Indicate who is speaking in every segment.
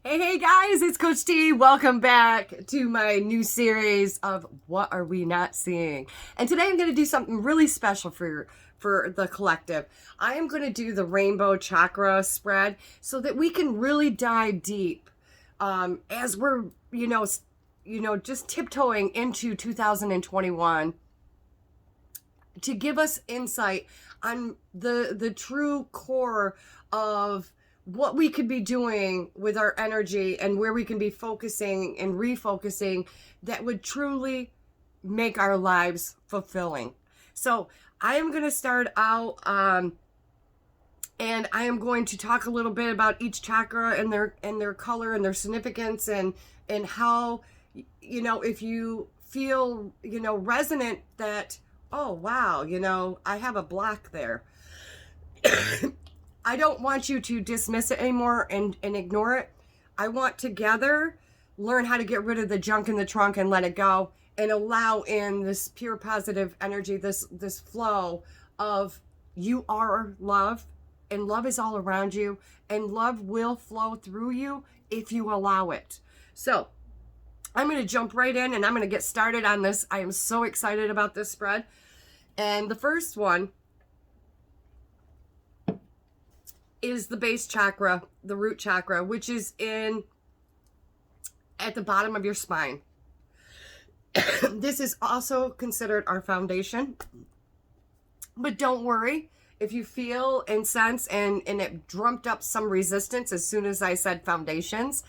Speaker 1: Hey guys, it's Coach T. Welcome back to my new series of What Are We Not Seeing? And today I'm going to do something really special for the collective. I am going to do the rainbow chakra spread so that we can really dive deep as we're, just tiptoeing into 2021 to give us insight on the true core of what we could be doing with our energy and where we can be focusing and refocusing that would truly make our lives fulfilling. So I am going to start out and I am going to talk a little bit about each chakra and their color and their significance and how, if you feel, resonant that, oh wow, I have a block there. I don't want you to dismiss it anymore and ignore it. I want together learn how to get rid of the junk in the trunk and let it go and allow in this pure positive energy, this flow of you are love and love is all around you and love will flow through you if you allow it. So I'm going to jump right in and I'm going to get started on this. I am so excited about this spread. And the first one is the base chakra, the root chakra, which is at the bottom of your spine. This is also considered our foundation. But don't worry, if you feel and sense and it drummed up some resistance as soon as I said foundations,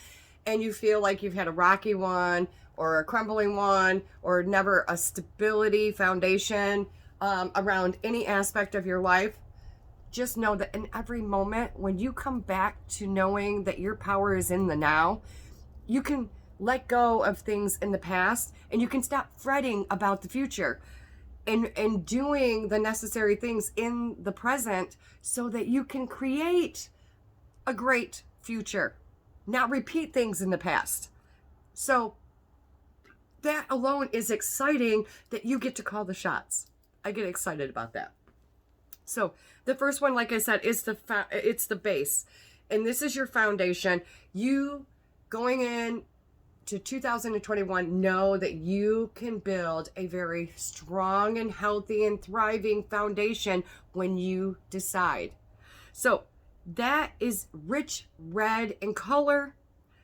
Speaker 1: and you feel like you've had a rocky one or a crumbling one or never a stability foundation around any aspect of your life, just know that in every moment, when you come back to knowing that your power is in the now, you can let go of things in the past and you can stop fretting about the future and doing the necessary things in the present so that you can create a great future, not repeat things in the past. So that alone is exciting that you get to call the shots. I get excited about that. So the first one, like I said, is it's the base, and this is your foundation. You going in to 2021 know that you can build a very strong and healthy and thriving foundation when you decide. So that is rich red in color.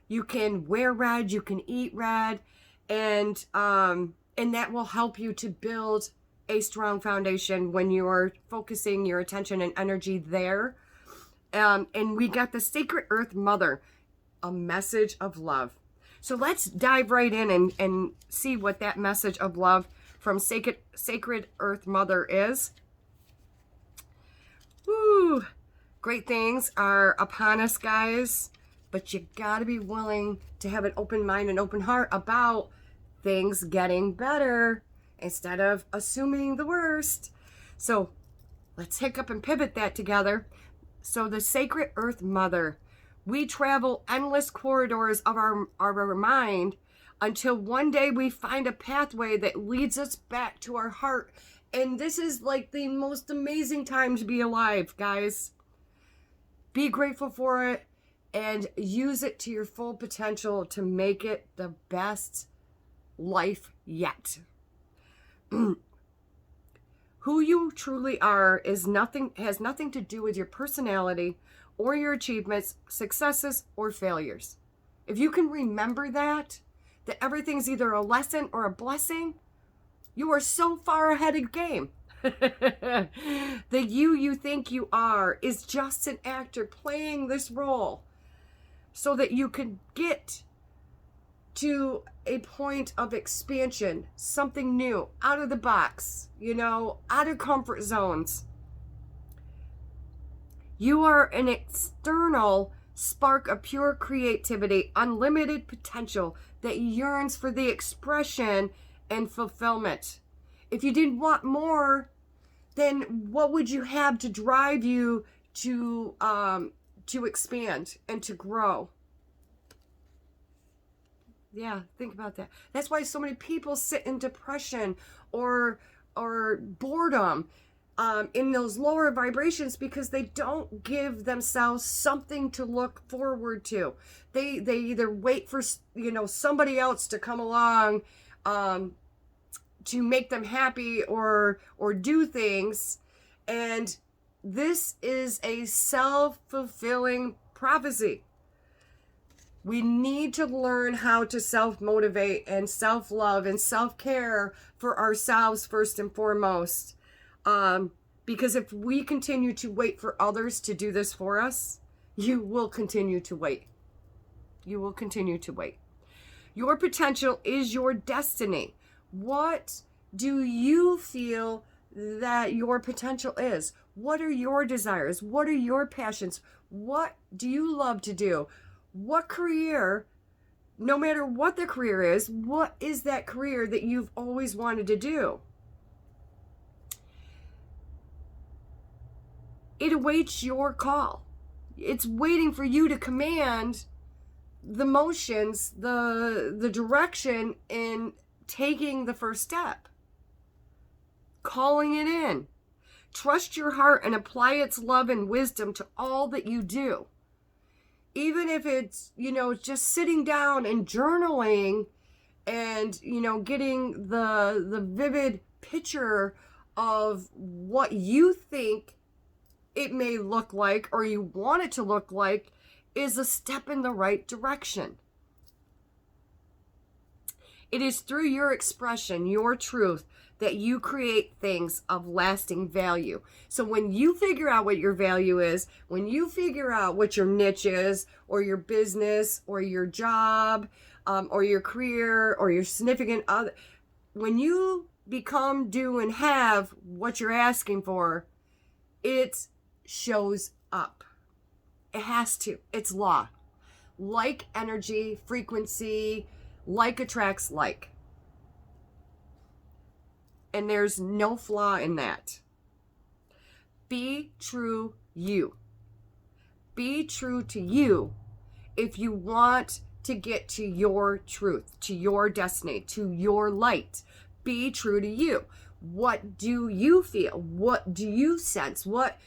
Speaker 1: You can wear red, you can eat red, and that will help you to build a strong foundation when you're focusing your attention and energy there. And we got the Sacred Earth Mother, a message of love. So let's dive right in and see what that message of love from Sacred Earth Mother is. Woo! Great things are upon us, guys, but you gotta be willing to have an open mind and open heart about things getting better instead of assuming the worst. So let's hiccup and pivot that together. So the Sacred Earth Mother, we travel endless corridors of our mind until one day we find a pathway that leads us back to our heart. And this is like the most amazing time to be alive, guys. Be grateful for it and use it to your full potential to make it the best life yet. Who you truly are has nothing to do with your personality or your achievements, successes, or failures. If you can remember that everything's either a lesson or a blessing, you are so far ahead of the game. The you think you are is just an actor playing this role so that you can get to a point of expansion, something new, out of the box, out of comfort zones. You are an external spark of pure creativity, unlimited potential that yearns for the expression and fulfillment. If you didn't want more, then what would you have to drive you to expand and to grow? Yeah, think about that. That's why so many people sit in depression or boredom. in those lower vibrations because they don't give themselves something to look forward to. They either wait for, somebody else to come along to make them happy or do things. And this is a self-fulfilling prophecy. We need to learn how to self-motivate and self-love and self-care for ourselves first and foremost. Because if we continue to wait for others to do this for us, you will continue to wait. You will continue to wait. Your potential is your destiny. What do you feel that your potential is? What are your desires? What are your passions? What do you love to do? What career, no matter what the career is, what is that career that you've always wanted to do? It awaits your call. It's waiting for you to command the motions, the direction in taking the first step. Calling it in. Trust your heart and apply its love and wisdom to all that you do. Even if it's, just sitting down and journaling and, getting the vivid picture of what you think it may look like or you want it to look like is a step in the right direction. It is through your expression, your truth, that you create things of lasting value. So when you figure out what your value is, when you figure out what your niche is, or your business, or your job, or your career, or your significant other, when you become, do, and have what you're asking for, it shows up. It has to. It's law. Like energy, frequency, like attracts like. And there's no flaw in that. Be true you. Be true to you if you want to get to your truth, to your destiny, to your light. Be true to you. What do you feel? What do you sense? What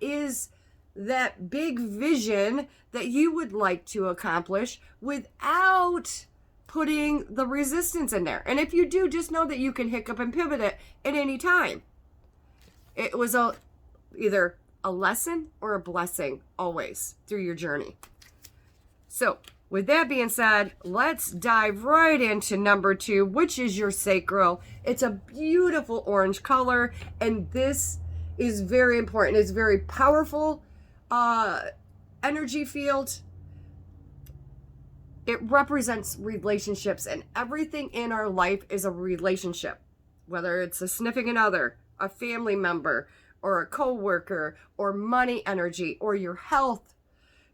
Speaker 1: is that big vision that you would like to accomplish without putting the resistance in there? And if you do, just know that you can hiccup and pivot it at any time. It was either a lesson or a blessing always through your journey. So with that being said, let's dive right into number 2, which is your sacral. It's a beautiful orange color, and this is very important. It's very powerful energy field. It represents relationships, and everything in our life is a relationship, whether it's a significant other, a family member, or a coworker, or money energy, or your health,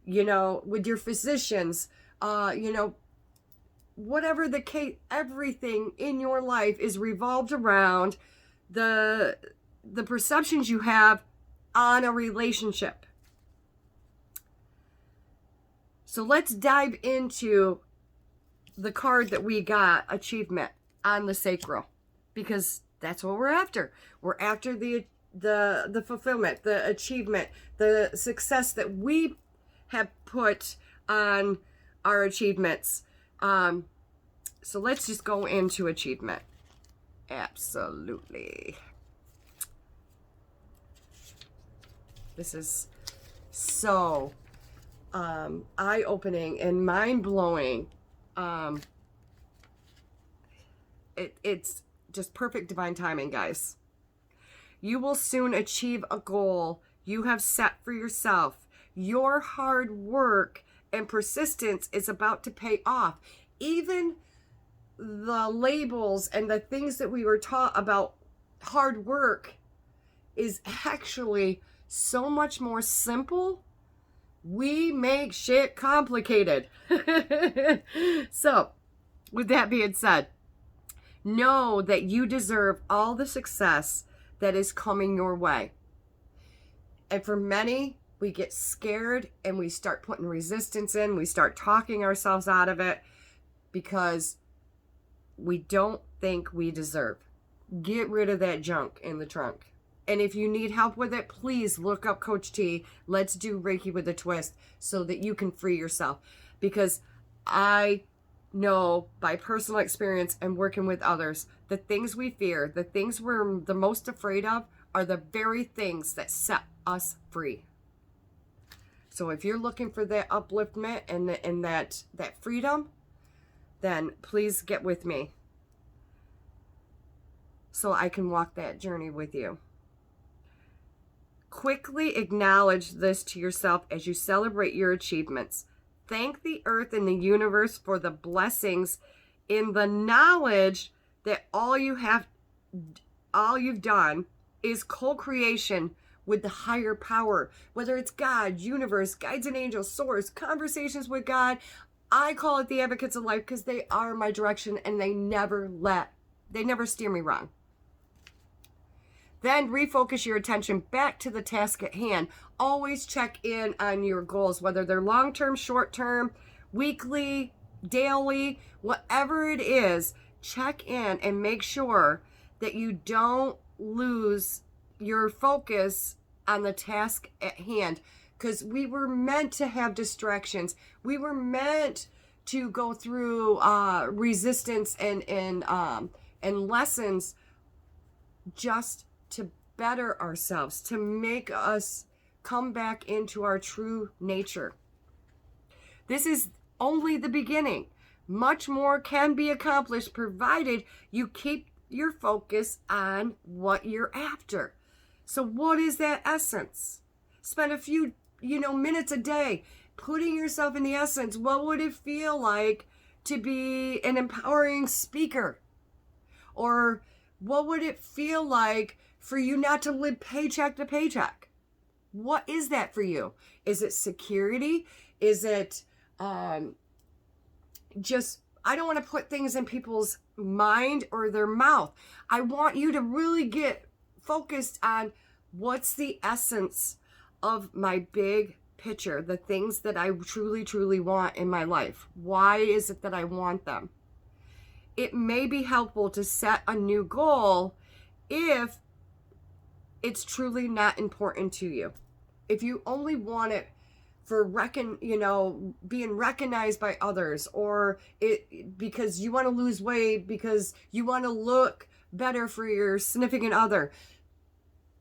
Speaker 1: with your physicians, whatever the case, everything in your life is revolved around the perceptions you have on a relationship. So let's dive into the card that we got, achievement, on the sacral, because that's what we're after. We're after the fulfillment, the achievement, the success that we have put on our achievements. So let's just go into achievement. Absolutely. This is so eye-opening and mind-blowing. It's just perfect divine timing, guys. You will soon achieve a goal you have set for yourself. Your hard work and persistence is about to pay off. Even the labels and the things that we were taught about hard work is actually so much more simple. We make shit complicated. So, with that being said, know that you deserve all the success that is coming your way. And for many, we get scared and we start putting resistance in. We start talking ourselves out of it because we don't think we deserve. Get rid of that junk in the trunk. And if you need help with it, please look up Coach T. Let's do Reiki with a twist so that you can free yourself. Because I know by personal experience and working with others, the things we fear, the things we're the most afraid of are the very things that set us free. So if you're looking for that upliftment and that freedom, then please get with me so I can walk that journey with you. Quickly acknowledge this to yourself as you celebrate your achievements. Thank the earth and the universe for the blessings in the knowledge that all you've done is co-creation with the higher power, whether it's God, universe, guides and angels, source, conversations with God. I call it the advocates of life because they are my direction and they never steer me wrong. Then refocus your attention back to the task at hand. Always check in on your goals, whether they're long-term, short-term, weekly, daily, whatever it is. Check in and make sure that you don't lose your focus on the task at hand, because we were meant to have distractions. We were meant to go through resistance and lessons just to better ourselves, to make us come back into our true nature. This is only the beginning. Much more can be accomplished provided you keep your focus on what you're after. So what is that essence? Spend a few, minutes a day putting yourself in the essence. What would it feel like to be an empowering speaker? Or what would it feel like for you not to live paycheck to paycheck? What is that for you? Is it security? Is it just, I don't want to put things in people's mind or their mouth. I want you to really get focused on what's the essence of my big picture, the things that I truly, truly want in my life. Why is it that I want them? It may be helpful to set a new goal if it's truly not important to you. If you only want it for being recognized by others, or it because you want to lose weight, because you want to look better for your significant other,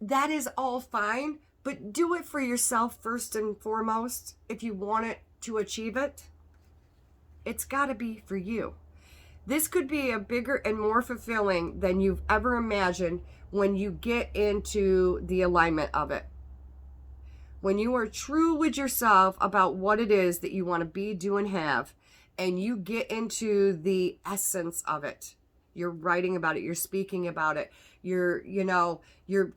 Speaker 1: that is all fine, but do it for yourself first and foremost. If you want it to achieve it, it's got to be for you. This could be a bigger and more fulfilling than you've ever imagined when you get into the alignment of it. When you are true with yourself about what it is that you want to be, do, and have, and you get into the essence of it. You're writing about it, you're speaking about it, you're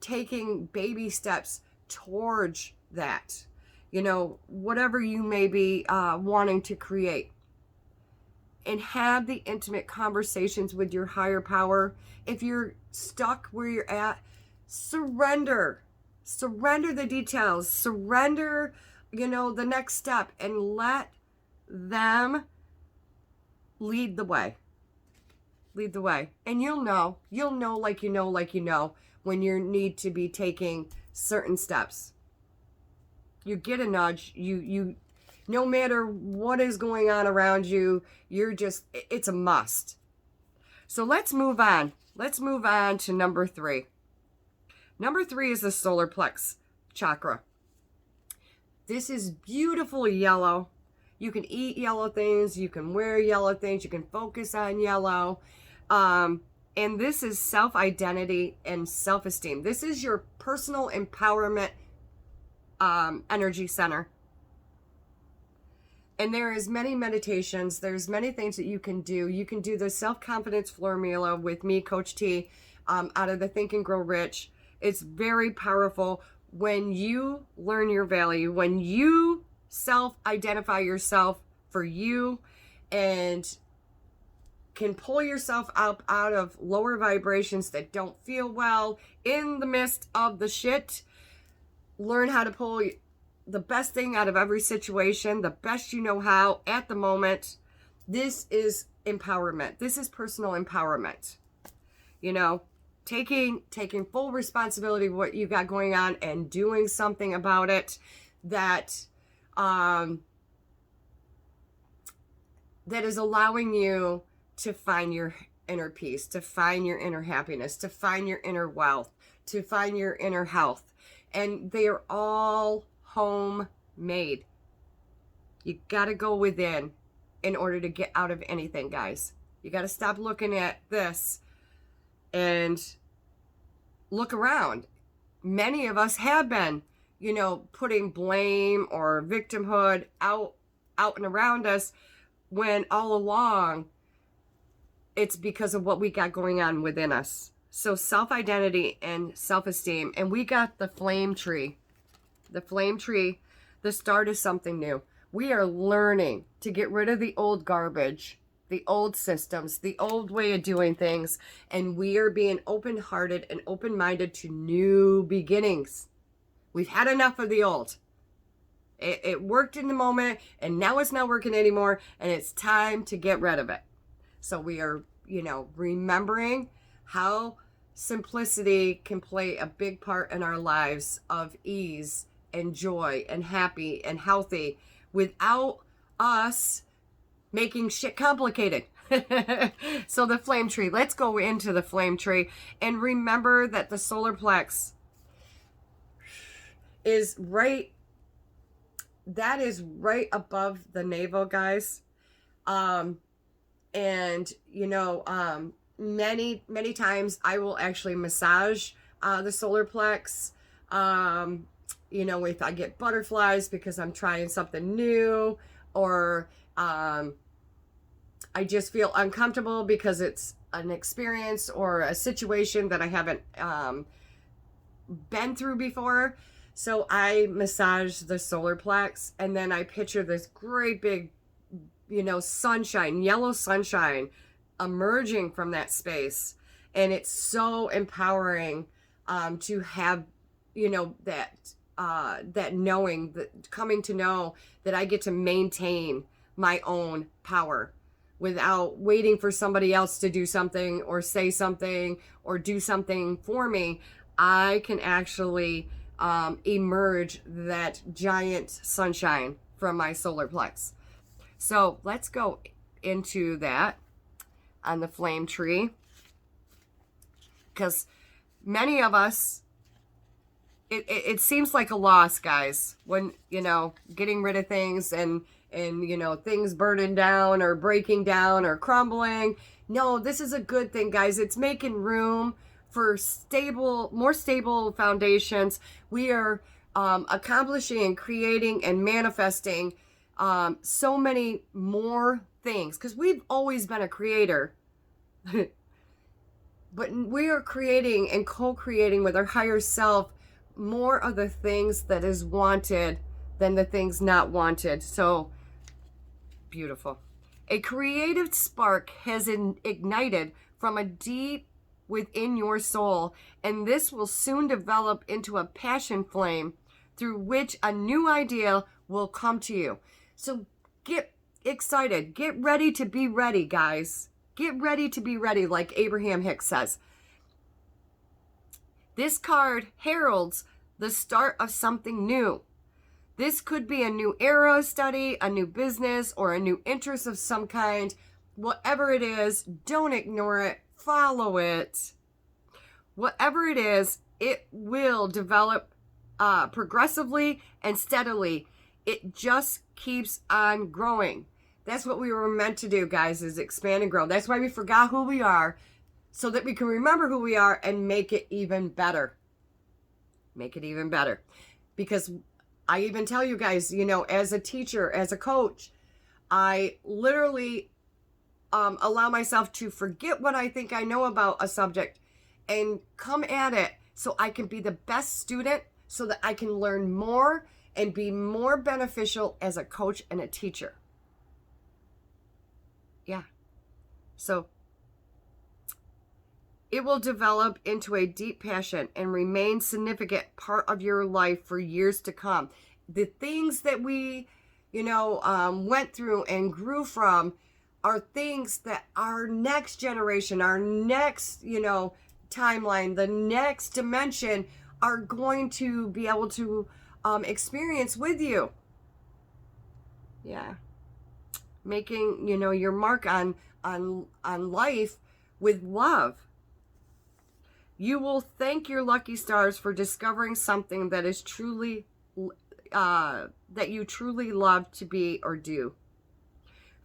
Speaker 1: taking baby steps towards that, whatever you may be wanting to create. And have the intimate conversations with your higher power. If you're stuck where you're at, surrender the details, surrender, the next step, and let them lead the way. And you'll know when you need to be taking certain steps. You get a nudge, you no matter what is going on around you, it's a must. So let's move on. Let's move on to number 3. Number 3 is the solar plex chakra. This is beautiful yellow. You can eat yellow things. You can wear yellow things. You can focus on yellow. And this is self-identity and self-esteem. This is your personal empowerment energy center. And there is many meditations. There's many things that you can do. You can do the self-confidence formula with me, Coach T, out of the Think and Grow Rich. It's very powerful when you learn your value, when you self-identify yourself for you and can pull yourself up out of lower vibrations that don't feel well in the midst of the shit. Learn how to pull the best thing out of every situation, the best you know how at the moment. This is empowerment. This is personal empowerment. taking full responsibility of what you got going on and doing something about it that that is allowing you to find your inner peace, to find your inner happiness, to find your inner wealth, to find your inner health. And they are all homemade. You got to go within in order to get out of anything, guys. You got to stop looking at this and look around. Many of us have been, putting blame or victimhood out and around us, when all along it's because of what we got going on within us. So self-identity and self-esteem. And we got the flame tree. The flame tree, the start of something new. We are learning to get rid of the old garbage, the old systems, the old way of doing things. And we are being open-hearted and open-minded to new beginnings. We've had enough of the old. It worked in the moment, and now it's not working anymore, and it's time to get rid of it. So we are, remembering how simplicity can play a big part in our lives of ease and joy and happy and healthy without us making shit complicated. So the flame tree, let's go into the flame tree and remember that the solar plex is right above the navel, guys. Many times I will actually massage the solar plex. If I get butterflies because I'm trying something new, or I just feel uncomfortable because it's an experience or a situation that I haven't been through before. So I massage the solar plex, and then I picture this great big, sunshine, yellow sunshine emerging from that space. And it's so empowering to have, that knowing, that coming to know that I get to maintain my own power without waiting for somebody else to do something or say something or do something for me. I can actually emerge that giant sunshine from my solar plex. So let's go into that on the flame tree, because many of us, it seems like a loss, guys, when getting rid of things and things burning down or breaking down or crumbling. No, this is a good thing, guys. It's making room for more stable foundations. We are accomplishing and creating and manifesting so many more things, because we've always been a creator. But we are creating and co-creating with our higher self more of the things that is wanted than the things not wanted. So beautiful. A creative spark has ignited from a deep within your soul, and this will soon develop into a passion flame through which a new idea will come to you. So get excited. Get ready to be ready, guys. Get ready to be ready, like Abraham Hicks says. This card heralds the start of something new. This could be a new era of study, a new business, or a new interest of some kind. Whatever it is, don't ignore it. Follow it. Whatever it is, it will develop progressively and steadily. It just keeps on growing. That's what we were meant to do, guys, is expand and grow. That's why we forgot who we are, so that we can remember who we are and make it even better. Make it even better. Because I even tell you guys, as a teacher, as a coach, I literally allow myself to forget what I think I know about a subject and come at it so I can be the best student, so that I can learn more and be more beneficial as a coach and a teacher. Yeah. So it will develop into a deep passion and remain significant part of your life for years to come. The things that we, went through and grew from are things that our next generation, our next, timeline, the next dimension are going to be able to experience with you. Yeah. Making, your mark on life with love. You will thank your lucky stars for discovering something that is truly that you truly love to be or do.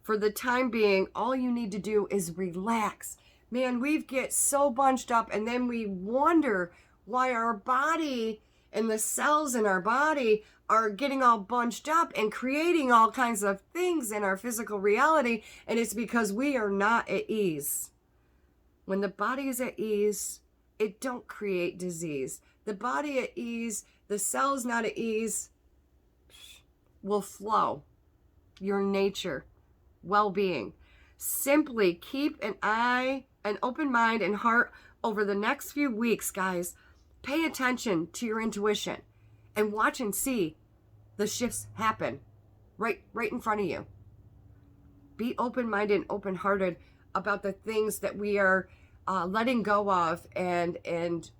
Speaker 1: For the time being, all you need to do is relax. Man, we get so bunched up, and then we wonder why our body and the cells in our body are getting all bunched up and creating all kinds of things in our physical reality, and it's because we are not at ease. When the body is at ease, it don't create disease. The body at ease, the cells not at ease, will flow. Your nature, well-being. Simply keep an open mind and heart over the next few weeks, guys. Pay attention to your intuition and watch and see the shifts happen right in front of you. Be open-minded and open-hearted about the things that we are letting go of and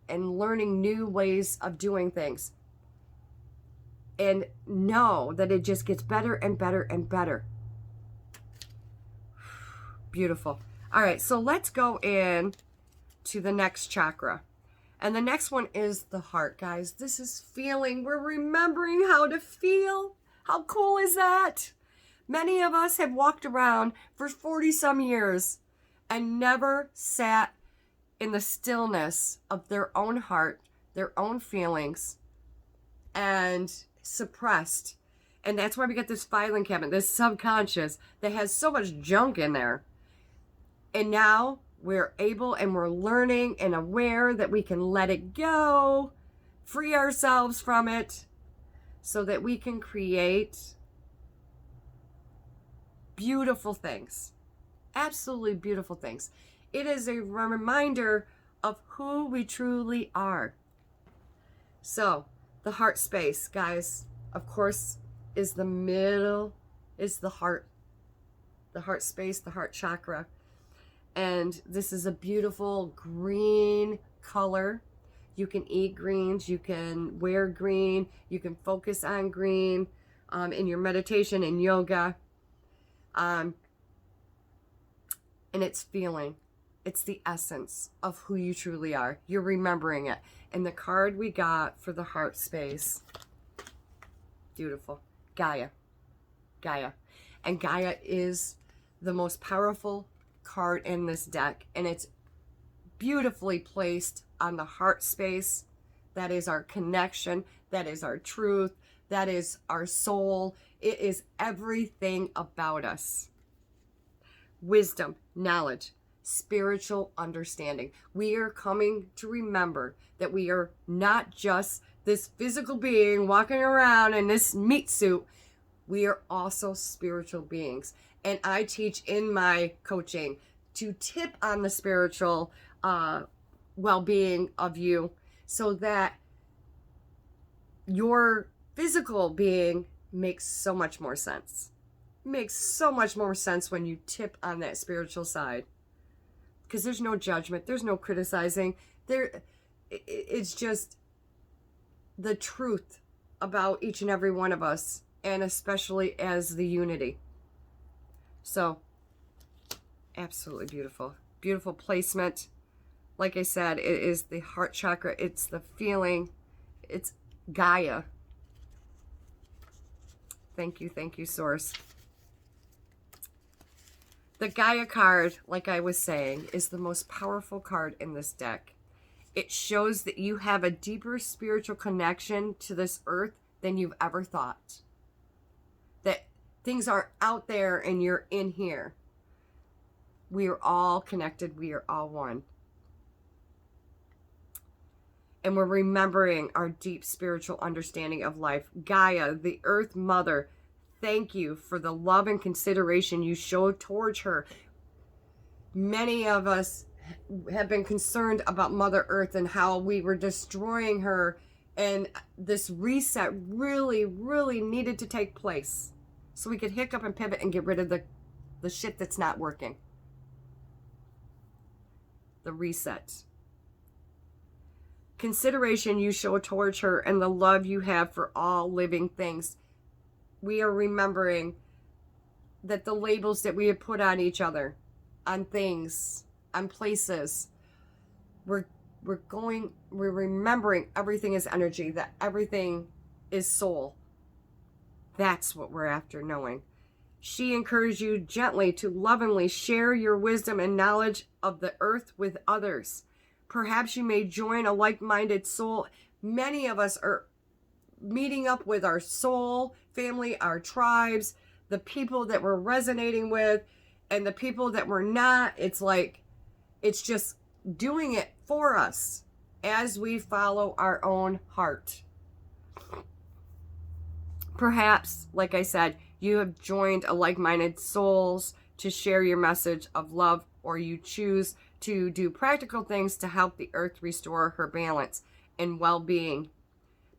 Speaker 1: learning new ways of doing things. And know that it just gets better and better and better. Beautiful. All right, so let's go in to the next chakra. And the next one is the heart, guys. This is feeling. We're remembering how to feel. How cool is that? Many of us have walked around for 40 some years and never sat in the stillness of their own heart, their own feelings, and suppressed. And that's why we get this filing cabinet, this subconscious that has so much junk in there. And now we're able and we're learning and aware that we can let it go, free ourselves from it, so that we can create beautiful things. Absolutely beautiful things. It is a reminder of who we truly are. So, the heart space, guys, of course, is the middle, is the heart. The heart space, the heart chakra. And this is a beautiful green color. You can eat greens, you can wear green, you can focus on green in your meditation and yoga. And it's feeling. It's the essence of who you truly are. You're remembering it. And the card we got for the heart space, beautiful, Gaia. Gaia. And Gaia is the most powerful card in this deck, and it's beautifully placed on the heart space. That is our connection, that is our truth, that is our soul. It is everything about us. Wisdom, knowledge, spiritual understanding. We are coming to remember that we are not just this physical being walking around in this meat suit. We are also spiritual beings. And I teach in my coaching to tip on the spiritual well-being of you so that your physical being makes so much more sense. Makes so much more sense when you tip on that spiritual side. Because there's no judgment, there's no criticizing. It's just the truth about each and every one of us, and especially as the unity. So, absolutely beautiful. Beautiful placement. Like I said, it is the heart chakra. It's the feeling. It's Gaia. Thank you, Source. The Gaia card, like I was saying, is the most powerful card in this deck. It shows that you have a deeper spiritual connection to this earth than you've ever thought. That things are out there and you're in here. We are all connected. We are all one. And we're remembering our deep spiritual understanding of life. Gaia, the Earth Mother, thank you for the love and consideration you show towards her. Many of us have been concerned about Mother Earth and how we were destroying her. And this reset really, really needed to take place. So we could hiccup and pivot and get rid of the shit that's not working. The reset. consideration you show towards her, and the love you have for all living things. We are remembering that the labels that we have put on each other, on things, on places, we're remembering everything is energy, that everything is soul. That's what we're after knowing. She encouraged you gently to lovingly share your wisdom and knowledge of the earth with others. Perhaps you may join a like-minded soul. Many of us are meeting up with our soul family, our tribes, the people that we're resonating with, and the people that we're not. It's like, it's just doing it for us as we follow our own heart. Perhaps, like I said, you have joined a like-minded souls to share your message of love, or you choose to do practical things to help the earth restore her balance and well-being.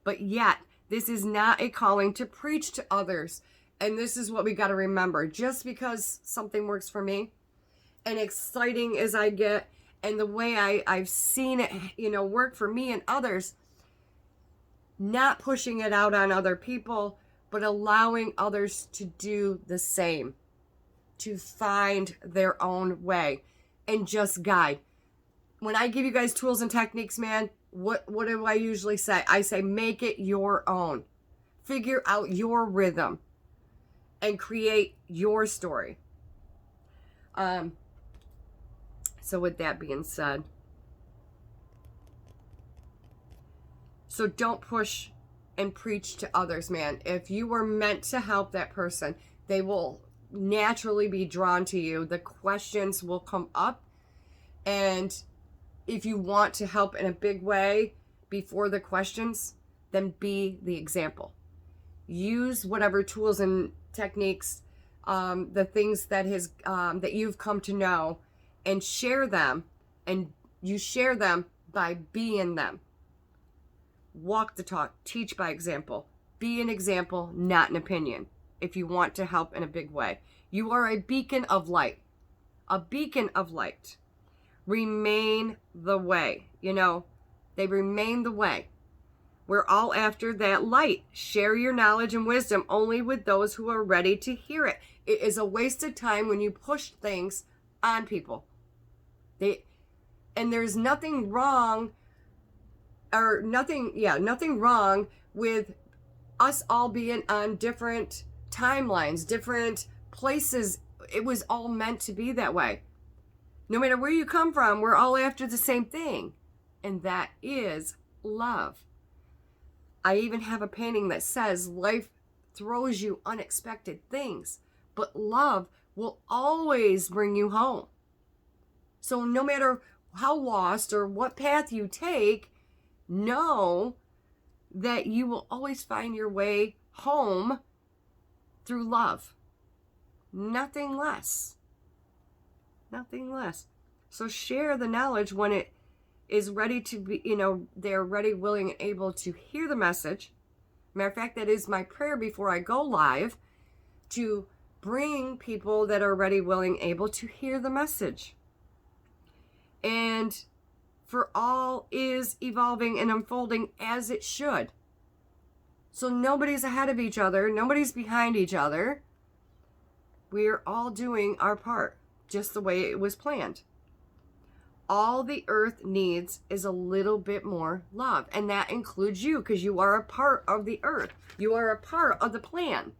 Speaker 1: But yet, this is not a calling to preach to others. And this is what we got to remember. Just because something works for me, and exciting as I get, and the way I've seen it, work for me and others, not pushing it out on other people, but allowing others to do the same, to find their own way and just guide. When I give you guys tools and techniques, man, what do I usually say? I say, make it your own. Figure out your rhythm and create your story. So with that being said, so don't push and preach to others, man. If you were meant to help that person, they will naturally be drawn to you. The questions will come up. And if you want to help in a big way before the questions, then be the example. Use whatever tools and techniques, the things that that you've come to know, and share them. And you share them by being them. Walk the talk, teach by example. Be an example, not an opinion, if you want to help in a big way. You are a beacon of light. A beacon of light. Remain the way. They remain the way. We're all after that light. Share your knowledge and wisdom only with those who are ready to hear it. It is a waste of time when you push things on people. And there's nothing wrong with us all being on different timelines, different places. It was all meant to be that way. No matter where you come from, we're all after the same thing, and that is love. I even have a painting that says life throws you unexpected things, but love will always bring you home. So no matter how lost or what path you take, know that you will always find your way home through love. Nothing less. Nothing less. So share the knowledge when it is ready to be, they're ready, willing, and able to hear the message. Matter of fact, that is my prayer before I go live, to bring people that are ready, willing, able to hear the message. And for all is evolving and unfolding as it should. So nobody's ahead of each other. Nobody's behind each other. We're all doing our part, just the way it was planned. All the earth needs is a little bit more love. And that includes you, because you are a part of the earth. You are a part of the plan.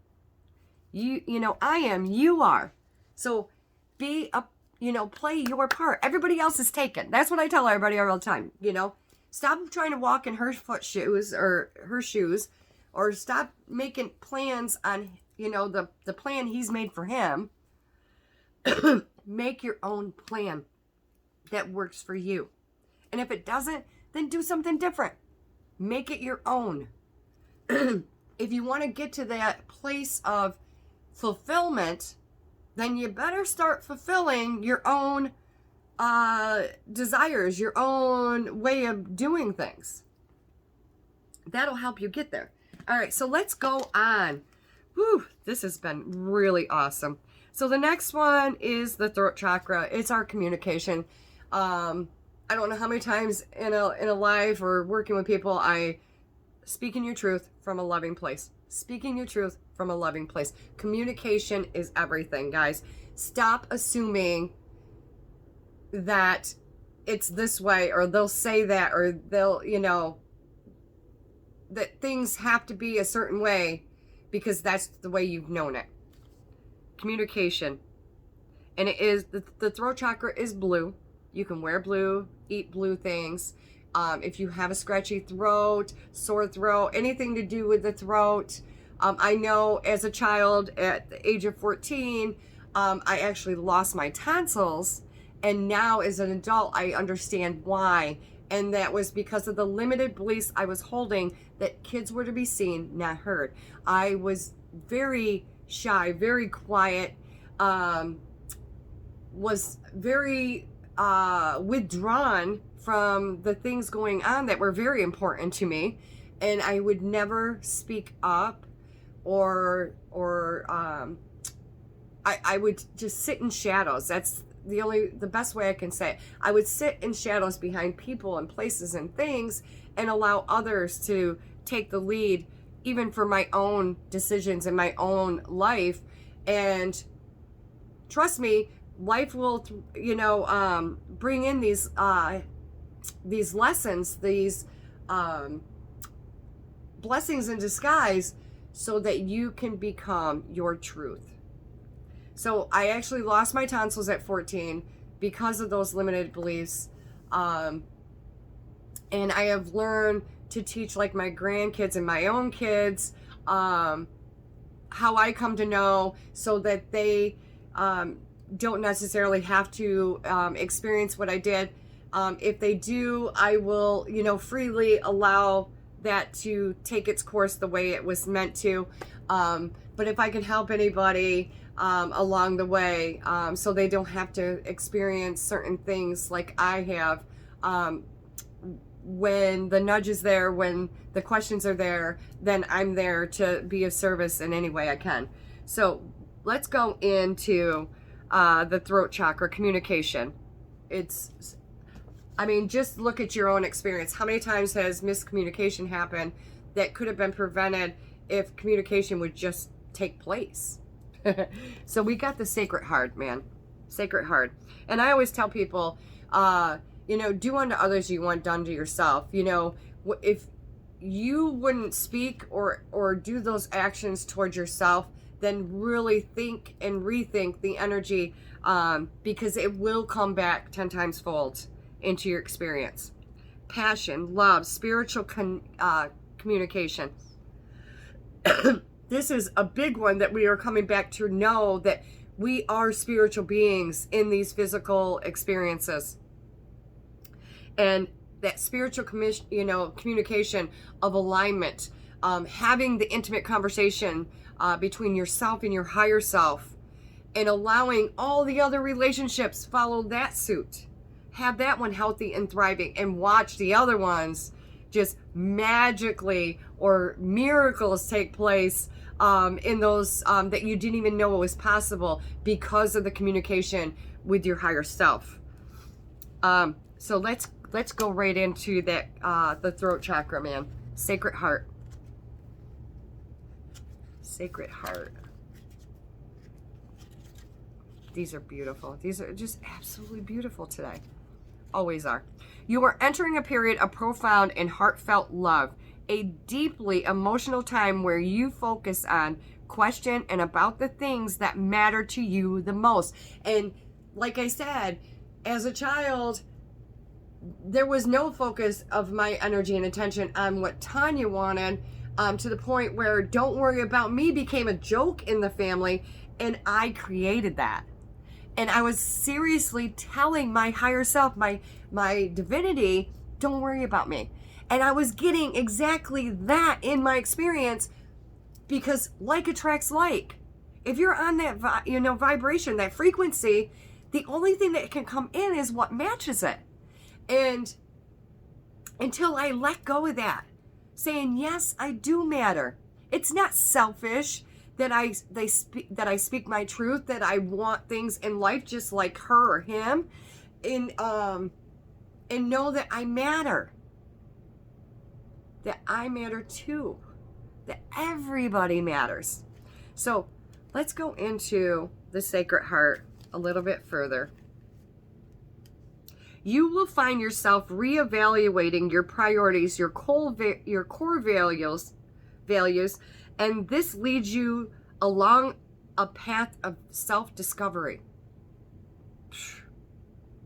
Speaker 1: I am, you are. So play your part. Everybody else is taken. That's what I tell everybody all the time. Stop trying to walk in her shoes, or stop making plans on, the plan he's made for him. Make your own plan that works for you. And if it doesn't, then do something different. Make it your own. If you want to get to that place of fulfillment, then you better start fulfilling your own desires, your own way of doing things. That'll help you get there. All right, so let's go on. Whew, this has been really awesome. So the next one is the throat chakra. It's our communication. I don't know how many times in a live or working with people, I speaking your truth from a loving place. Speaking your truth from a loving place. Communication is everything, guys. Stop assuming that it's this way, or they'll say that, or they'll, that things have to be a certain way because that's the way you've known it. Communication. And it is, the throat chakra is blue. You can wear blue, eat blue things. If you have a scratchy throat, sore throat, anything to do with the throat. I know as a child at the age of 14, I actually lost my tonsils. And now as an adult, I understand why. And that was because of the limited beliefs I was holding that kids were to be seen, not heard. I was very shy, very quiet, was very withdrawn from the things going on that were very important to me. And I would never speak up or I would just sit in shadows. That's the best way I can say it. I would sit in shadows behind people and places and things and allow others to take the lead, even for my own decisions in my own life. And trust me, life will, bring in these lessons, these blessings in disguise, so that you can become your truth. So I actually lost my tonsils at 14 because of those limited beliefs. And I have learned to teach like my grandkids and my own kids how I come to know, so that they don't necessarily have to experience what I did. If they do, I will, freely allow that to take its course the way it was meant to. But if I can help anybody along the way, so they don't have to experience certain things like I have, when the nudge is there, when the questions are there, then I'm there to be of service in any way I can. So let's go into the throat chakra, communication. Just look at your own experience. How many times has miscommunication happened that could have been prevented if communication would just take place? So we got the Sacred Heart, man. Sacred Heart. And I always tell people, do unto others you want done to yourself. If you wouldn't speak or do those actions towards yourself, then really think and rethink the energy, because it will come back 10 times fold into your experience. Passion, love, spiritual communication. This is a big one that we are coming back to know that we are spiritual beings in these physical experiences. And that spiritual communication of alignment, having the intimate conversation between yourself and your higher self, and allowing all the other relationships follow that suit. Have that one healthy and thriving, and watch the other ones just magically or miracles take place in those that you didn't even know it was possible because of the communication with your higher self. So let's go right into that the throat chakra, man. Sacred Heart. Sacred Heart. These are beautiful. These are just absolutely beautiful today. Always are. You are entering a period of profound and heartfelt love, a deeply emotional time where you focus on, question, and about the things that matter to you the most. And like I said, as a child, there was no focus of my energy and attention on what Tanya wanted, to the point where Don't Worry About Me became a joke in the family, and I created that. And I was seriously telling my higher self, my divinity, don't worry about me. And I was getting exactly that in my experience, because like attracts like. If you're on that vibration, that frequency, the only thing that can come in is what matches it. And until I let go of that, saying, yes, I do matter. It's not selfish that I speak my truth, that I want things in life just like her or him. And and know that I matter. That I matter too. That everybody matters. So let's go into the Sacred Heart a little bit further. You will find yourself reevaluating your priorities, your core values, and this leads you along a path of self-discovery.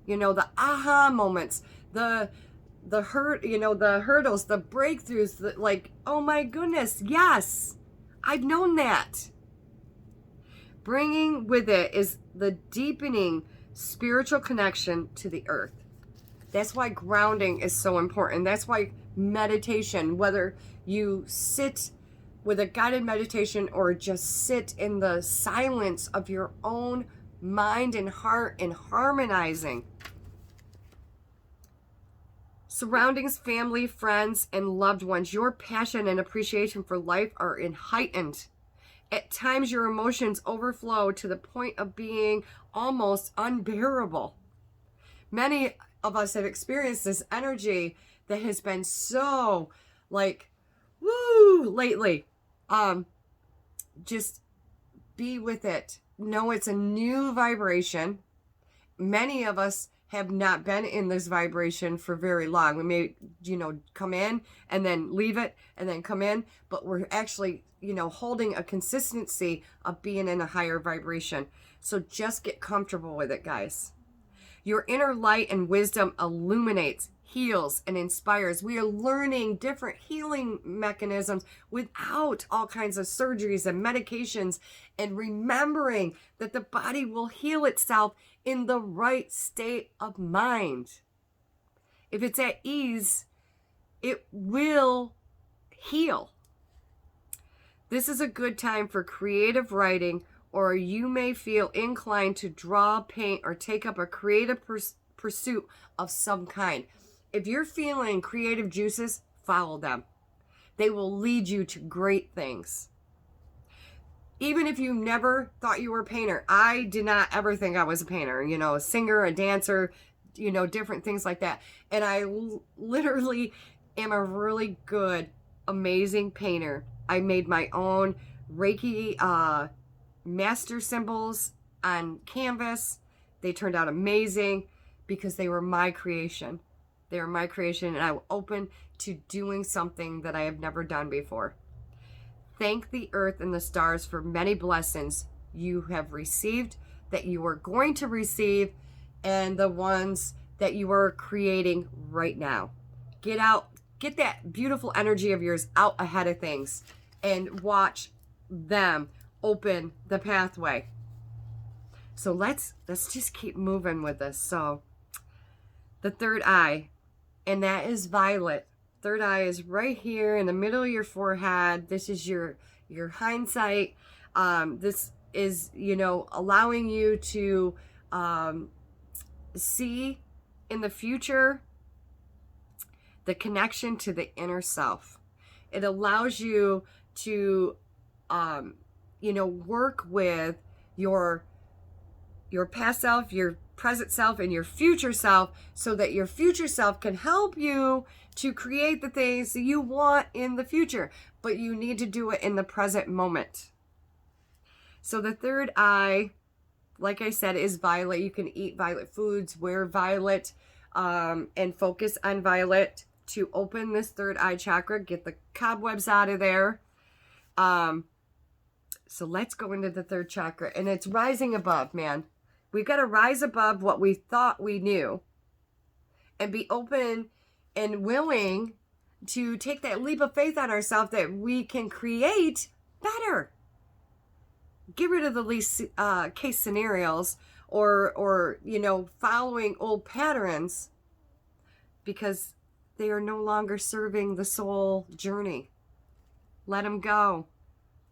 Speaker 1: You know, the aha moments, the hurdles, the breakthroughs, like, oh my goodness, yes, I've known that. Bringing with it is the deepening spiritual connection to the earth. That's why grounding is so important. That's why meditation, whether you sit with a guided meditation or just sit in the silence of your own mind and heart and harmonizing. Surroundings, family, friends, and loved ones, your passion and appreciation for life are heightened. At times, your emotions overflow to the point of being almost unbearable. Many of us have experienced this energy that has been so, like, woo, lately. Just be with it. Know it's a new vibration. Many of us have not been in this vibration for very long. We may, come in and then leave it and then come in, but we're actually, holding a consistency of being in a higher vibration. So just get comfortable with it, guys. Your inner light and wisdom illuminates, heals, and inspires. We are learning different healing mechanisms without all kinds of surgeries and medications, and remembering that the body will heal itself in the right state of mind. If it's at ease, it will heal. This is a good time for creative writing, or you may feel inclined to draw, paint, or take up a creative pursuit of some kind. If you're feeling creative juices, follow them. They will lead you to great things. Even if you never thought you were a painter, I did not ever think I was a painter, a singer, a dancer, different things like that. And I literally am a really good, amazing painter. I made my own Reiki master symbols on canvas. They turned out amazing because they were my creation. They were my creation, and I'm open to doing something that I have never done before. Thank the earth and the stars for many blessings you have received, that you are going to receive, and the ones that you are creating right now. Get out, get that beautiful energy of yours out ahead of things, and watch them open the pathway. So let's just keep moving with this. So the third eye, and that is violet. Third eye is right here in the middle of your forehead. This is your hindsight. This is, allowing you to see in the future the connection to the inner self. It allows you to work with your past self, your present self, and your future self, so that your future self can help you to create the things that you want in the future, but you need to do it in the present moment. So the third eye, like I said, is violet. You can eat violet foods, wear violet, and focus on violet to open this third eye chakra, get the cobwebs out of there. So let's go into the third chakra, and it's rising above, man. We've got to rise above what we thought we knew and be open and willing to take that leap of faith on ourselves that we can create better. Get rid of the least case scenarios or following old patterns, because they are no longer serving the soul journey. Let them go.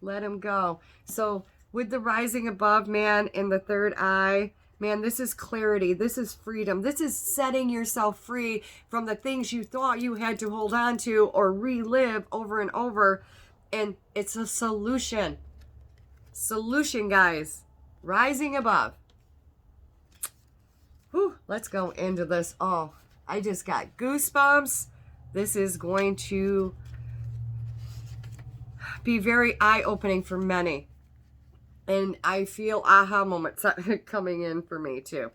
Speaker 1: Let them go. So with the rising above, man, in the third eye, man, this is clarity. This is freedom. This is setting yourself free from the things you thought you had to hold on to or relive over and over. And it's a solution. Solution, guys. Rising above. Whew, let's go into this. Oh, I just got goosebumps. This is going to be very eye-opening for many. And I feel aha moments coming in for me too.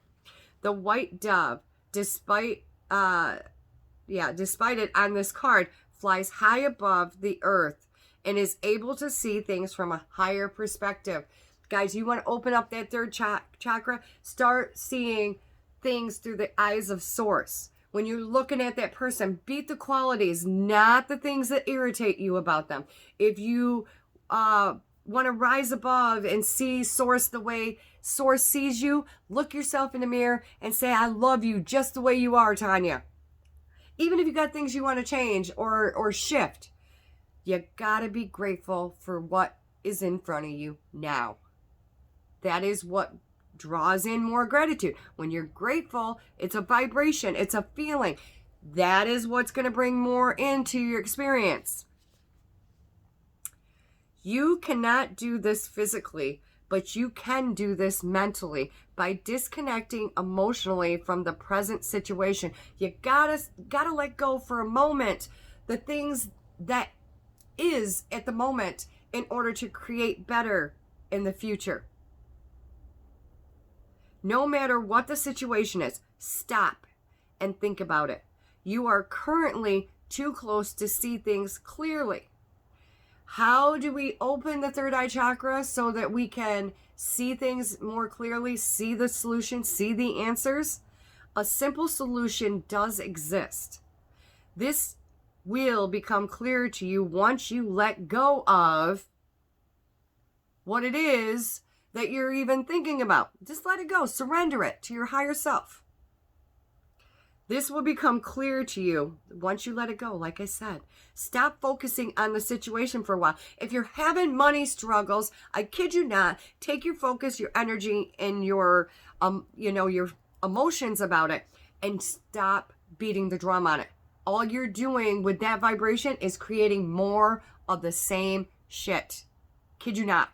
Speaker 1: The white dove, despite it on this card, flies high above the earth and is able to see things from a higher perspective. Guys, you want to open up that third chakra, start seeing things through the eyes of source. When you're looking at that person, beat the qualities, not the things that irritate you about them. If you want to rise above and see source the way source sees you, look yourself in the mirror and say, I love you just the way you are, Tanya. Even if you got things you want to change or shift, you got to be grateful for what is in front of you now. That is what draws in more gratitude. When you're grateful, it's a vibration, it's a feeling. That is what's going to bring more into your experience. You cannot do this physically, but you can do this mentally by disconnecting emotionally from the present situation. You gotta let go for a moment the things that is at the moment in order to create better in the future. No matter what the situation is, stop and think about it. You are currently too close to see things clearly. How do we open the third eye chakra so that we can see things more clearly, see the solution, see the answers? A simple solution does exist. This will become clearer to you once you let go of what it is that you're even thinking about. Just let it go. Surrender it to your higher self. This will become clear to you once you let it go, like I said. Stop focusing on the situation for a while. If you're having money struggles, I kid you not, take your focus, your energy, and your your emotions about it and stop beating the drum on it. All you're doing with that vibration is creating more of the same shit. Kid you not.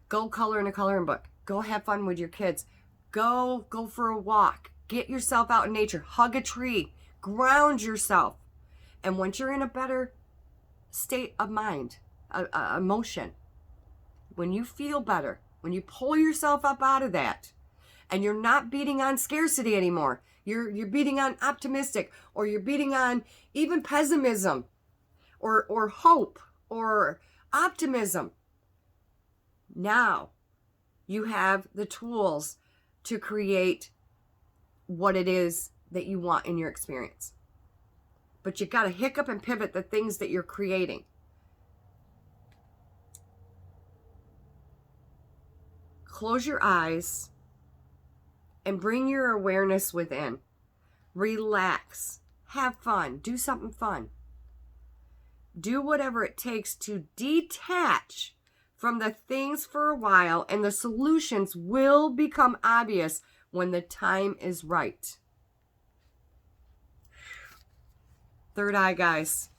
Speaker 1: Go color in a coloring book. Go have fun with your kids. Go for a walk. Get yourself out in nature. Hug a tree. Ground yourself. And once you're in a better state of mind, emotion, when you feel better, when you pull yourself up out of that, and you're not beating on scarcity anymore, you're beating on optimistic, or you're beating on even pessimism, or hope, or optimism. Now you have the tools to create what it is that you want in your experience. But you got to hiccup and pivot the things that you're creating. Close your eyes and bring your awareness within. Relax. Have fun. Do something fun. Do whatever it takes to detach from the things for a while, and the solutions will become obvious when the time is right. Third eye, guys.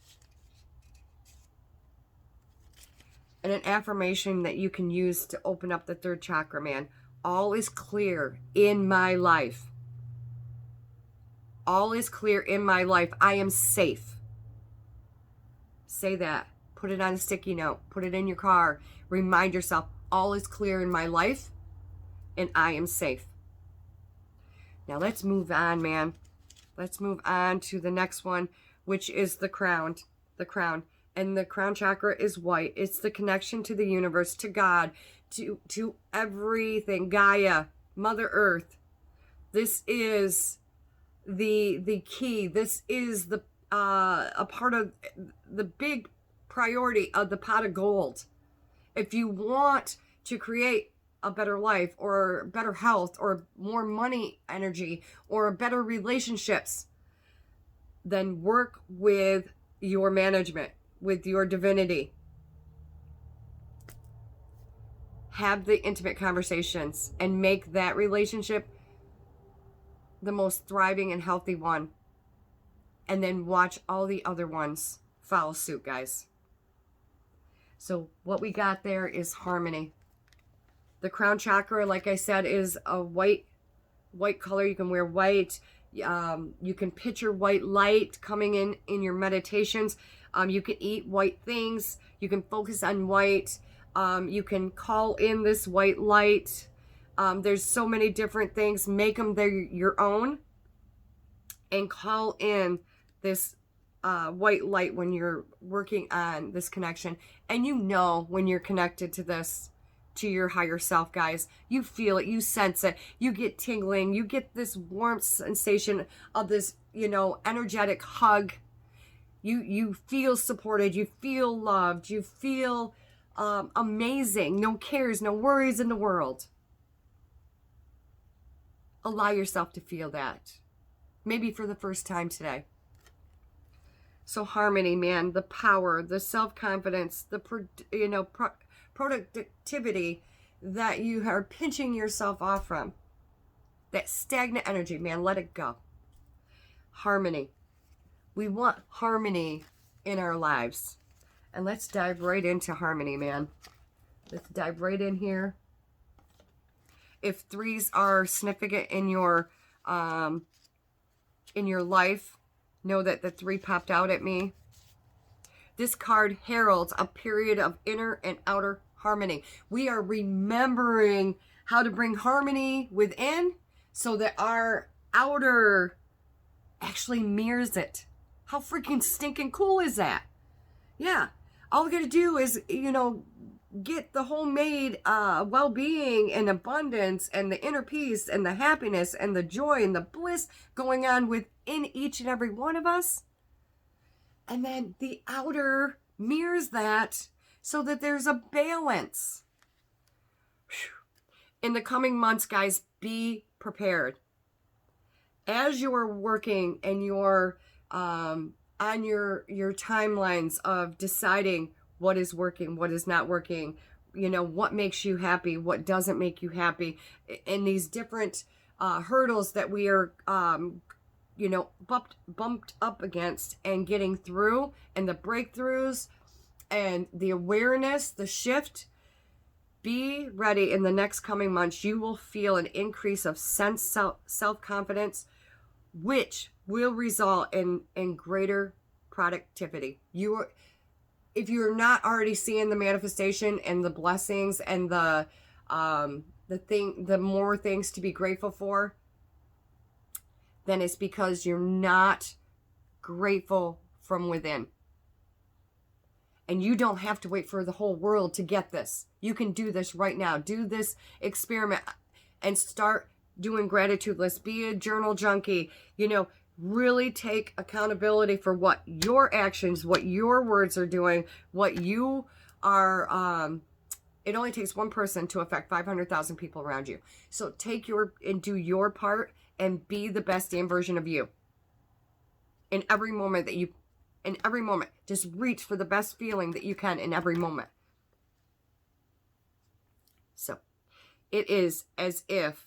Speaker 1: And an affirmation that you can use to open up the third chakra, man. All is clear in my life. All is clear in my life. I am safe. Say that. Put it on a sticky note. Put it in your car. Remind yourself, all is clear in my life and I am safe. Now let's move on, man. Let's move on to the next one, which is the crown. The crown. And the crown chakra is white. It's the connection to the universe, to God, to everything, Gaia, Mother Earth. This is the key. This is the a part of the big priority of the pot of gold. If you want to create a better life or better health or more money energy or better relationships, then work with your management, with your divinity. Have the intimate conversations and make that relationship the most thriving and healthy one. And then watch all the other ones follow suit, guys. So what we got there is harmony. The crown chakra, like I said, is a white color. You can wear white. You can picture white light coming in your meditations. You can eat white things. You can focus on white. You can call in this white light. There's so many different things. Make them your own and call in this white light when you're working on this connection. And you know when you're connected to this, to your higher self, guys. You feel it, you sense it, you get tingling, you get this warm sensation of this, energetic hug. You feel supported, you feel loved, you feel amazing. No cares, no worries in the world. Allow yourself to feel that. Maybe for the first time today. So harmony, man, the power, the self-confidence, the productivity that you are pinching yourself off from. That stagnant energy, man, let it go. Harmony. We want harmony in our lives. And let's dive right into harmony, man. Let's dive right in here. If threes are significant in your life, know that the 3 popped out at me. This card heralds a period of inner and outer harmony. We are remembering how to bring harmony within so that our outer actually mirrors it. How freaking stinking cool is that? Yeah. All we got to do is, get the homemade well-being and abundance and the inner peace and the happiness and the joy and the bliss going on within each and every one of us. And then the outer mirrors that so that there's a balance. In the coming months, guys, be prepared. As you're working and you're on your timelines of deciding what is working, what is not working, what makes you happy, what doesn't make you happy, and these different hurdles that we are bumped up against and getting through, and the breakthroughs and the awareness, the shift. Be ready. In the next coming months, you will feel an increase of self-confidence, which will result in greater productivity. If you're not already seeing the manifestation and the blessings and the more things to be grateful for, then it's because you're not grateful from within. And you don't have to wait for the whole world to get this. You can do this right now. Do this experiment and start doing gratitude lists. Be a journal junkie. Really take accountability for what your actions, what your words are doing, what you are. It only takes one person to affect 500,000 people around you. So do your part and be the best damn version of you. In every moment just reach for the best feeling that you can in every moment. So it is as if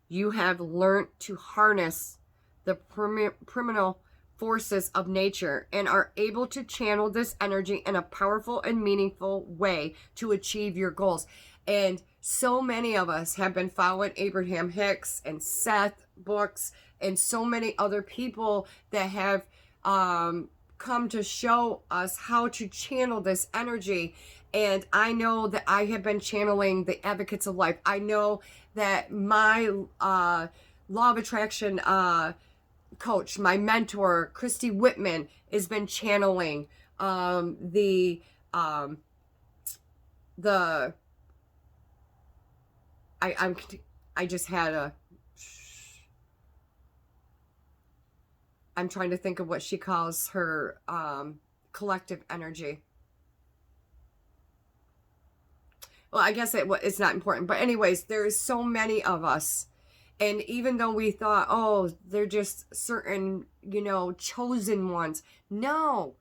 Speaker 1: you have learned to harness the primal forces of nature and are able to channel this energy in a powerful and meaningful way to achieve your goals. And so many of us have been following Abraham Hicks and Seth books and so many other people that have come to show us how to channel this energy. And I know that I have been channeling the Advocates of Life. I know that my law of attraction coach, my mentor, Christy Whitman, has been channeling I just had I'm trying to think of what she calls her collective energy. Well, I guess it's not important. But anyways, there's so many of us. And even though we thought, oh, they're just certain, chosen ones. No.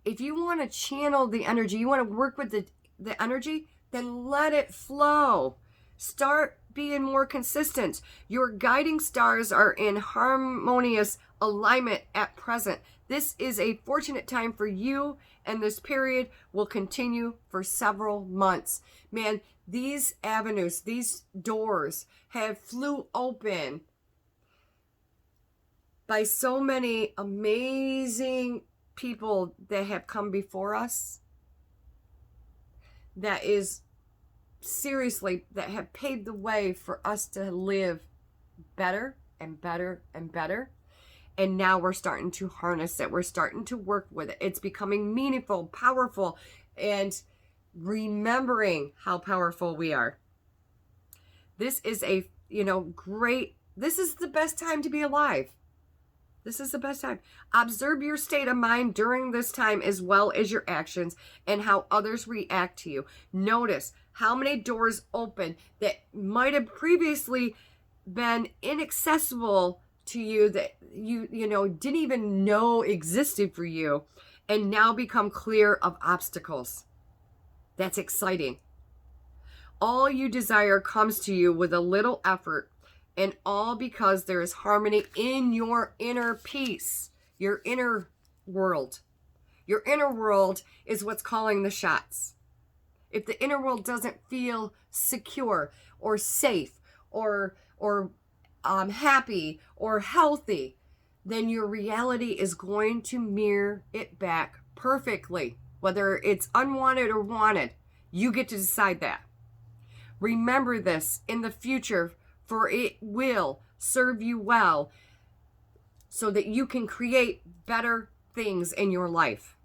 Speaker 1: If you want to channel the energy, you want to work with the energy, then let it flow. Start being more consistent. Your guiding stars are in harmonious alignment at present. This is a fortunate time for you, and this period will continue for several months. Man, these avenues, these doors have flew open by so many amazing people that have come before us, that is seriously, that have paved the way for us to live better and better and better. And now we're starting to harness it. We're starting to work with it. It's becoming meaningful, powerful, and remembering how powerful we are. This is a, great, this is the best time to be alive. This is the best time. Observe your state of mind during this time, as well as your actions and how others react to you. Notice how many doors open that might have previously been inaccessible to you, that you didn't even know existed for you, and now become clear of obstacles. That's exciting. All you desire comes to you with a little effort, and all because there is harmony in your inner peace, your inner world. Your inner world is what's calling the shots. If the inner world doesn't feel secure or safe or happy or healthy, then your reality is going to mirror it back perfectly. Whether it's unwanted or wanted, you get to decide that. Remember this in the future, for it will serve you well so that you can create better things in your life.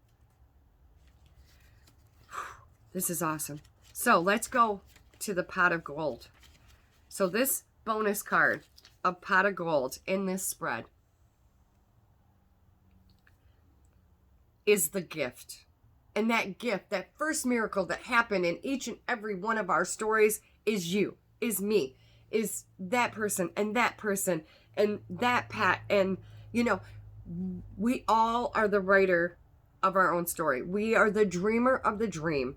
Speaker 1: This is awesome. So let's go to the pot of gold. So this bonus card of pot of gold in this spread is the gift. And that gift, that first miracle that happened in each and every one of our stories, is you, is me, is that person and that person and that Pat. And, we all are the writer of our own story. We are the dreamer of the dream.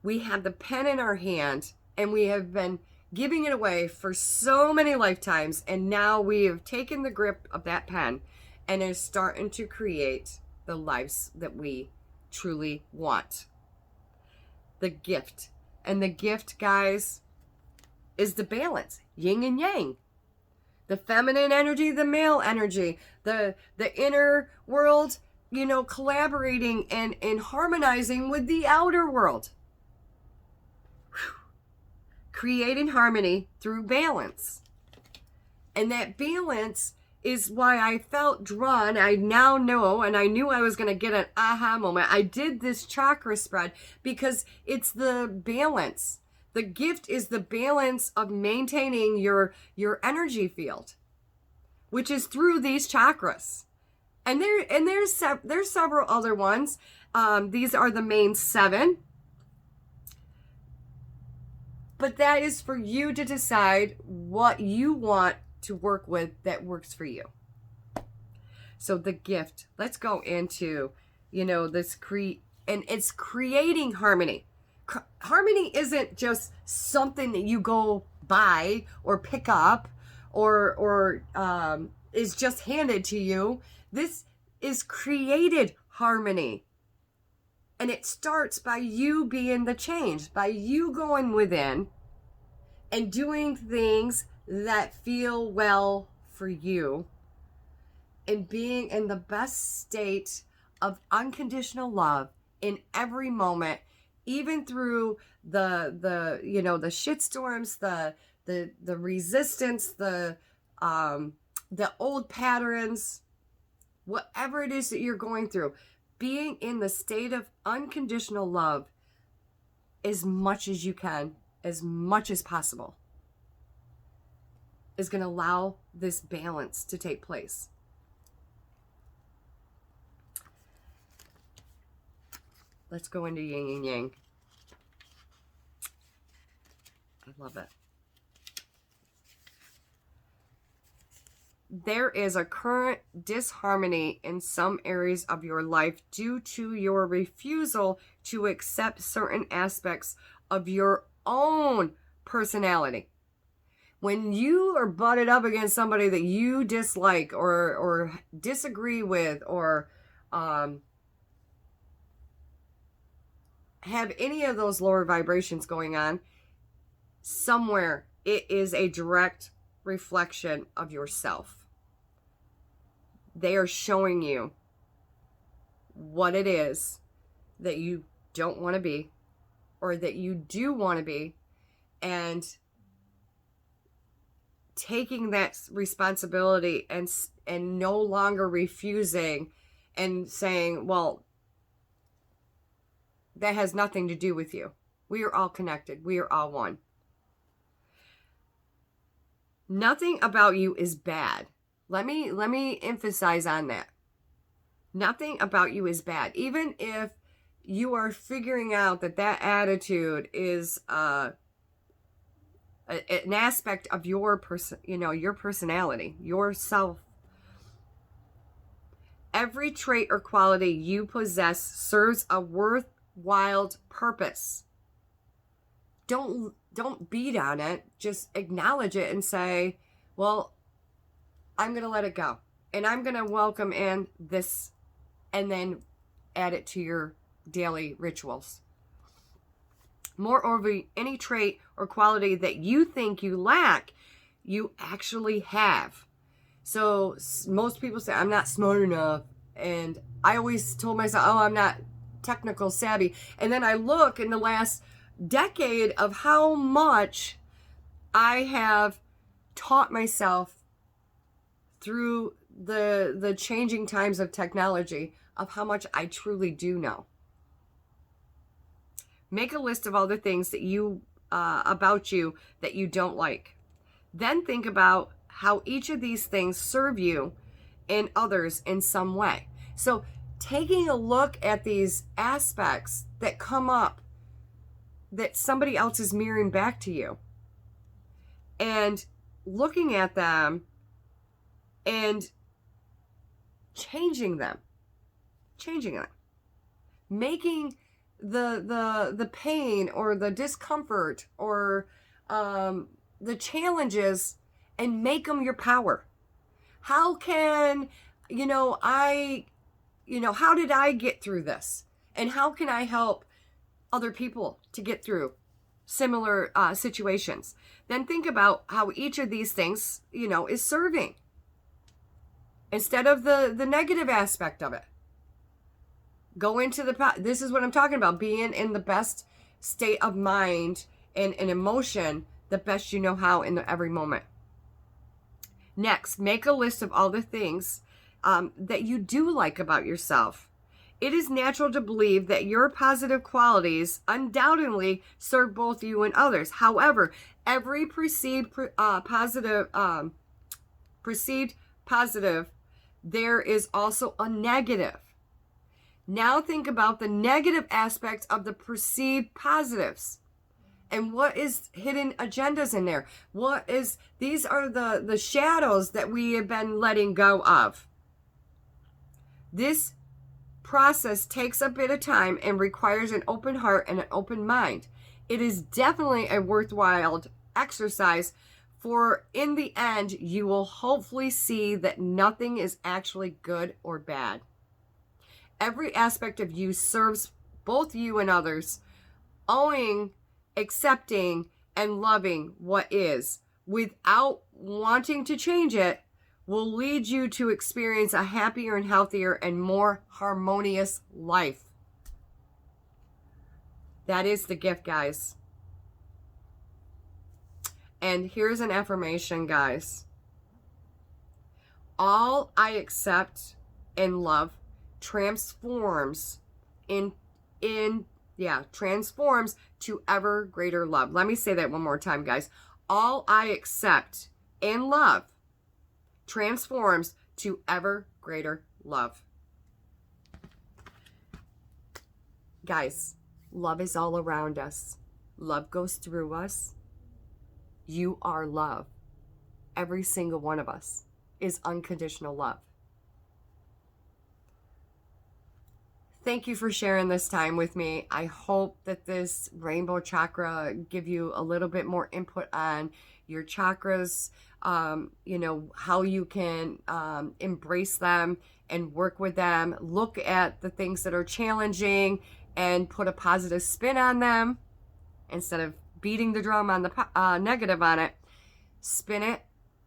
Speaker 1: We have the pen in our hand, and we have been giving it away for so many lifetimes. And now we have taken the grip of that pen and are starting to create the lives that we truly want. The gift. And the gift, guys, is the balance, yin and yang. The feminine energy, the male energy, the inner world, collaborating and harmonizing with the outer world. Creating harmony through balance. And that balance is why I felt drawn. I now know, and I knew I was going to get an aha moment. I did this chakra spread because it's the balance. The gift is the balance of maintaining your energy field, which is through these chakras. And there's several other ones. These are the main 7. But that is for you to decide what you want to work with that works for you. So the gift, let's go into, this and it's creating harmony. Harmony isn't just something that you go buy or pick up or is just handed to you. This is created harmony. And it starts by you being the change, by you going within and doing things that feel well for you, and being in the best state of unconditional love in every moment, even through the shit storms, the resistance, the old patterns, whatever it is that you're going through. Being in the state of unconditional love as much as you can, as much as possible, is going to allow this balance to take place. Let's go into yin and yang. I love it. There is a current disharmony in some areas of your life due to your refusal to accept certain aspects of your own personality. When you are butted up against somebody that you dislike or disagree with or have any of those lower vibrations going on, somewhere it is a direct reflection of yourself. They are showing you what it is that you don't want to be, or that you do want to be, and taking that responsibility and no longer refusing and saying, well, that has nothing to do with you. We are all connected. We are all one. Nothing about you is bad. Let me emphasize on that. Nothing about you is bad. Even if you are figuring out that attitude is an aspect of your your personality, yourself. Every trait or quality you possess serves a worthwhile purpose. Don't beat on it. Just acknowledge it and say, well, I'm going to let it go. And I'm going to welcome in this, and then add it to your daily rituals. Moreover, any trait or quality that you think you lack, you actually have. So most people say, I'm not smart enough. And I always told myself, oh, I'm not technical savvy. And then I look in the last decade of how much I have taught myself through the changing times of technology, of how much I truly do know. Make a list of all the things that you about you that you don't like. Then think about how each of these things serve you and others in some way. So taking a look at these aspects that come up that somebody else is mirroring back to you, and looking at them and changing them, making the pain or the discomfort or the challenges, and make them your power. How can, how did I get through this? And how can I help other people to get through similar situations? Then think about how each of these things, is serving, instead of the negative aspect of it. Go into this is what I'm talking about, being in the best state of mind and emotion, the best you know how in every moment. Next, make a list of all the things that you do like about yourself. It is natural to believe that your positive qualities undoubtedly serve both you and others. However, every perceived positive, there is also a negative. Now think about the negative aspects of the perceived positives. And what is hidden agendas in there? These are the shadows that we have been letting go of. This process takes a bit of time and requires an open heart and an open mind. It is definitely a worthwhile exercise, for in the end, you will hopefully see that nothing is actually good or bad. Every aspect of you serves both you and others. Owning, accepting, and loving what is without wanting to change it will lead you to experience a happier and healthier and more harmonious life. That is the gift, guys. And here's an affirmation, guys. All I accept and love transforms transforms to ever greater love. Let me say that one more time, guys. All I accept and love transforms to ever greater love. Guys, love is all around us. Love goes through us. You are love. Every single one of us is unconditional love. Thank you for sharing this time with me. I hope that this rainbow chakra give you a little bit more input on your chakras, how you can embrace them and work with them. Look at the things that are challenging and put a positive spin on them instead of beating the drum on the negative on it. Spin it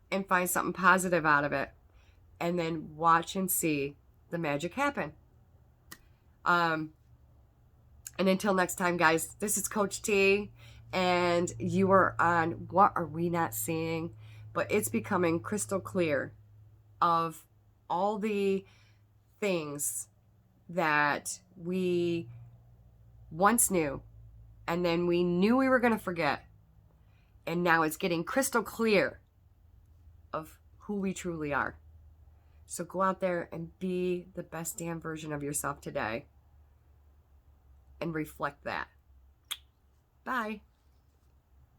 Speaker 1: and find something positive out of it. and then watch and see the magic happen. And until next time, guys, this is Coach T, and you are on What Are We Not Seeing? But it's becoming crystal clear of all the things that we once knew, and then we knew we were going to forget. And now it's getting crystal clear of who we truly are. So go out there and be the best damn version of yourself today. And reflect that. Bye.